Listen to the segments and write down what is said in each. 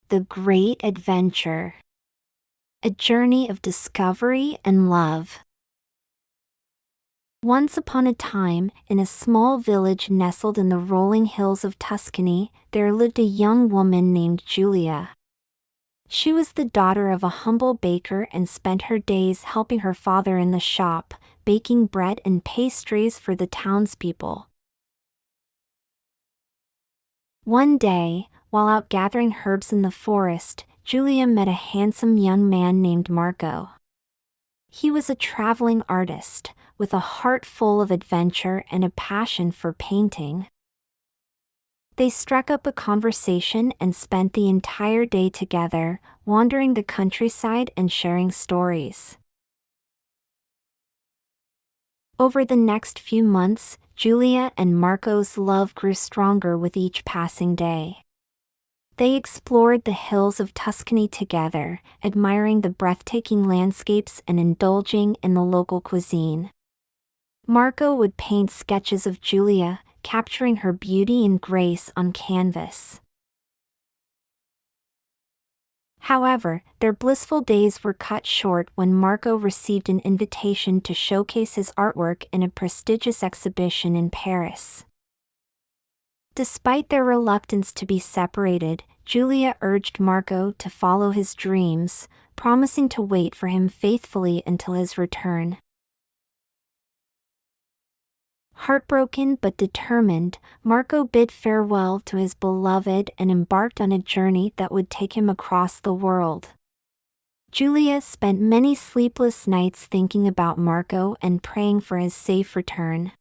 The Great Adventure. A journey of discovery and love. Once upon a time, in a small village nestled in the rolling hills of Tuscany, there lived a young woman named Julia. She was the daughter of a humble baker and spent her days helping her father in the shop, baking bread and pastries for the townspeople. One day, while out gathering herbs in the forest, Julia met a handsome young man named Marco. He was a traveling artist, with a heart full of adventure and a passion for painting. They struck up a conversation and spent the entire day together, wandering the countryside and sharing stories. Over the next few months, Julia and Marco's love grew stronger with each passing day. They explored the hills of Tuscany together, admiring the breathtaking landscapes and indulging in the local cuisine. Marco would paint sketches of Julia, capturing her beauty and grace on canvas. However, their blissful days were cut short when Marco received an invitation to showcase his artwork in a prestigious exhibition in Paris. Despite their reluctance to be separated, Julia urged Marco to follow his dreams, promising to wait for him faithfully until his return. Heartbroken but determined, Marco bid farewell to his beloved and embarked on a journey that would take him across the world. Julia spent many sleepless nights thinking about Marco and praying for his safe return.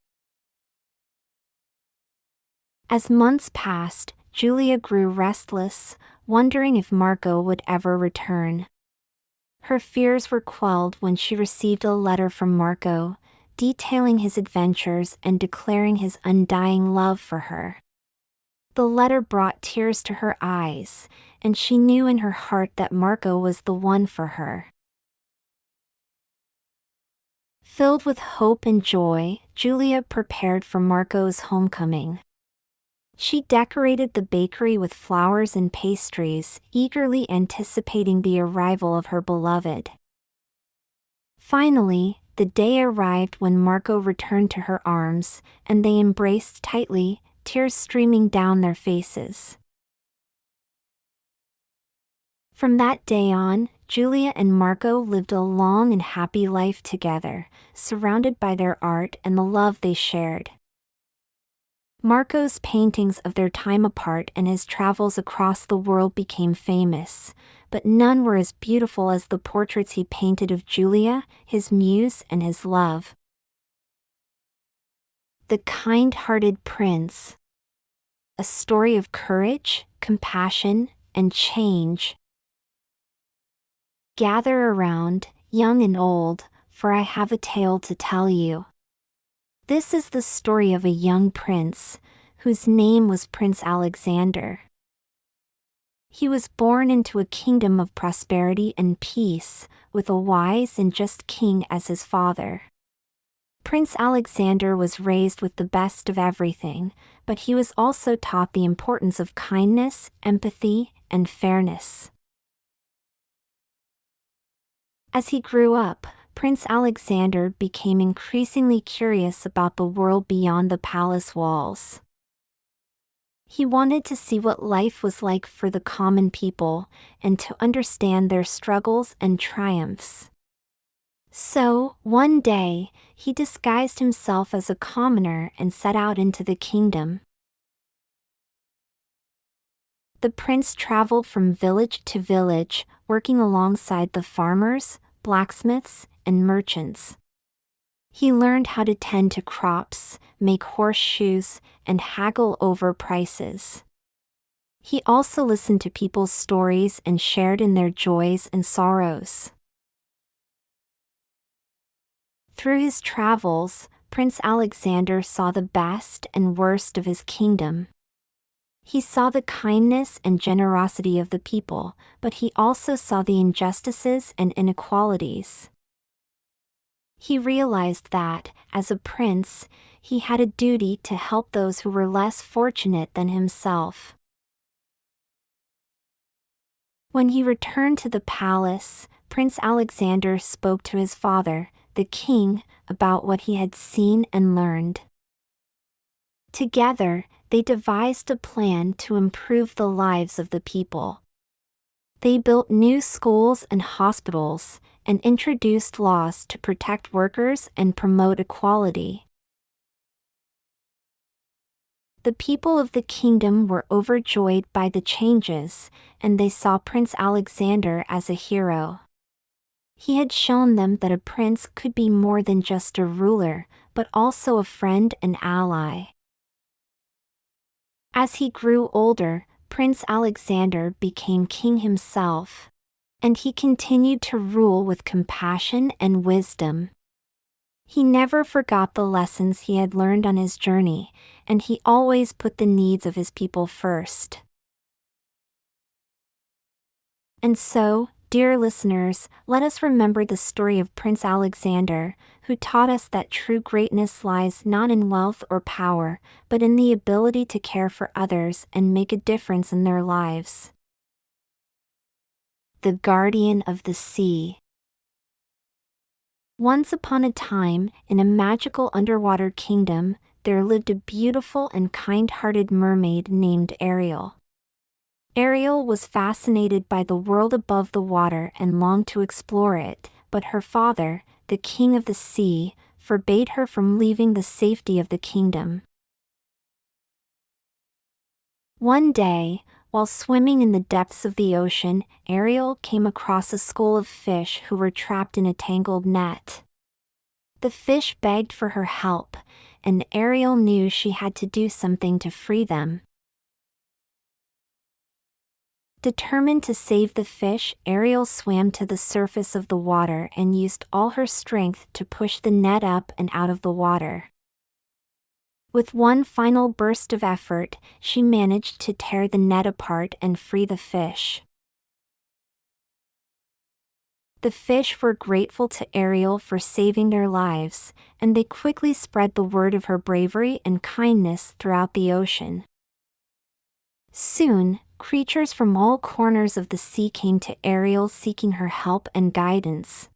As months passed, Julia grew restless, wondering if Marco would ever return. Her fears were quelled when she received a letter from Marco, detailing his adventures and declaring his undying love for her. The letter brought tears to her eyes, and she knew in her heart that Marco was the one for her. Filled with hope and joy, Julia prepared for Marco's homecoming. She decorated the bakery with flowers and pastries, eagerly anticipating the arrival of her beloved. Finally, the day arrived when Marco returned to her arms, and they embraced tightly, tears streaming down their faces. From that day on, Julia and Marco lived a long and happy life together, surrounded by their art and the love they shared. Marco's paintings of their time apart and his travels across the world became famous, but none were as beautiful as the portraits he painted of Julia, his muse and his love. The Kind-Hearted Prince. A story of courage, compassion, and change. Gather around, young and old, for I have a tale to tell you. This is the story of a young prince, whose name was Prince Alexander. He was born into a kingdom of prosperity and peace, with a wise and just king as his father. Prince Alexander was raised with the best of everything, but he was also taught the importance of kindness, empathy, and fairness. As he grew up, Prince Alexander became increasingly curious about the world beyond the palace walls. He wanted to see what life was like for the common people, and to understand their struggles and triumphs. So, one day, he disguised himself as a commoner and set out into the kingdom. The prince traveled from village to village, working alongside the farmers, blacksmiths, and merchants. He learned how to tend to crops, make horseshoes, and haggle over prices. He also listened to people's stories and shared in their joys and sorrows. Through his travels, Prince Alexander saw the best and worst of his kingdom. He saw the kindness and generosity of the people, but he also saw the injustices and inequalities. He realized that, as a prince, he had a duty to help those who were less fortunate than himself. When he returned to the palace, Prince Alexander spoke to his father, the king, about what he had seen and learned. Together, they devised a plan to improve the lives of the people. They built new schools and hospitals, and introduced laws to protect workers and promote equality. The people of the kingdom were overjoyed by the changes, and they saw Prince Alexander as a hero. He had shown them that a prince could be more than just a ruler, but also a friend and ally. As he grew older, Prince Alexander became king himself, and he continued to rule with compassion and wisdom. He never forgot the lessons he had learned on his journey, and he always put the needs of his people first. And so, dear listeners, let us remember the story of Prince Alexander, who taught us that true greatness lies not in wealth or power, but in the ability to care for others and make a difference in their lives. The Guardian of the Sea. Once upon a time, in a magical underwater kingdom, there lived a beautiful and kind-hearted mermaid named Ariel. Ariel was fascinated by the world above the water and longed to explore it, but her father, the king of the sea, forbade her from leaving the safety of the kingdom. One day, while swimming in the depths of the ocean, Ariel came across a school of fish who were trapped in a tangled net. The fish begged for her help, and Ariel knew she had to do something to free them. Determined to save the fish, Ariel swam to the surface of the water and used all her strength to push the net up and out of the water. With one final burst of effort, she managed to tear the net apart and free the fish. The fish were grateful to Ariel for saving their lives, and they quickly spread the word of her bravery and kindness throughout the ocean. Soon, creatures from all corners of the sea came to Ariel seeking her help and guidance.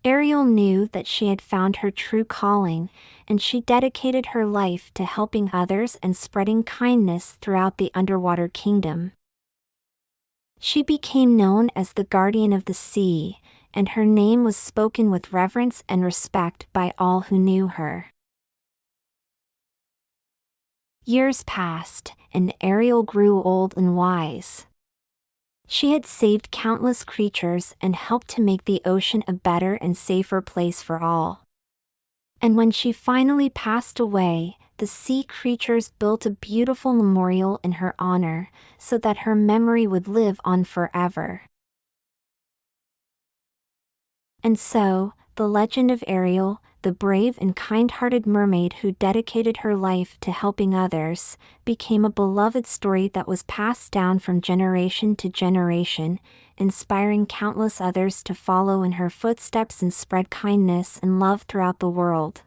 Ariel knew that she had found her true calling, and she dedicated her life to helping others and spreading kindness throughout the underwater kingdom. She became known as the Guardian of the Sea, and her name was spoken with reverence and respect by all who knew her. Years passed, and Ariel grew old and wise. She had saved countless creatures and helped to make the ocean a better and safer place for all. And when she finally passed away, the sea creatures built a beautiful memorial in her honor, so that her memory would live on forever. And so, the legend of Ariel, the brave and kind-hearted mermaid who dedicated her life to helping others, became a beloved story that was passed down from generation to generation, inspiring countless others to follow in her footsteps and spread kindness and love throughout the world.